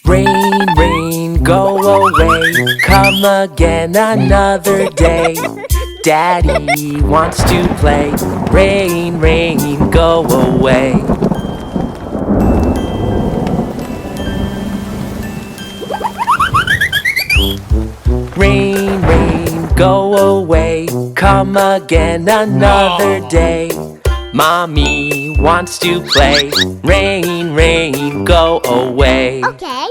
Rain, rain, go away. Come again another day. Daddy wants to play. Rain, rain, go away. Rain, rain, go away. Come again another day. Mommy wants to play. Rain, rain, go away. Okay.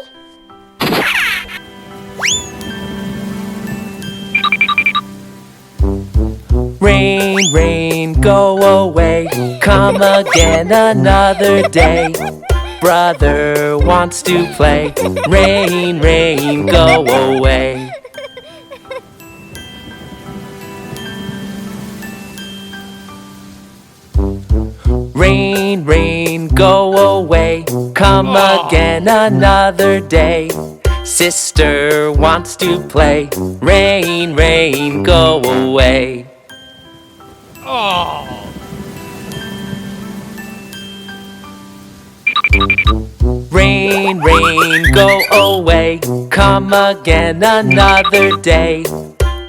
Rain, rain, go away. Come again another day. Brother wants to play. Rain, rain, go away. Rain, rain, go away. Come again another day. Sister wants to play. Rain, rain, go away. Rain, rain, go away. Come again another day.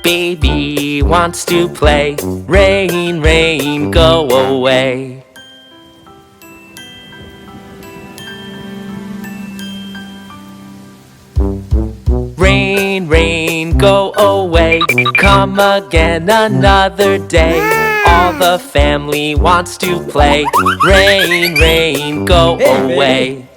Baby wants to play. Rain, rain, go away. Rain, rain, go away. Come again another day. All the family wants to play. Rain, rain, go away.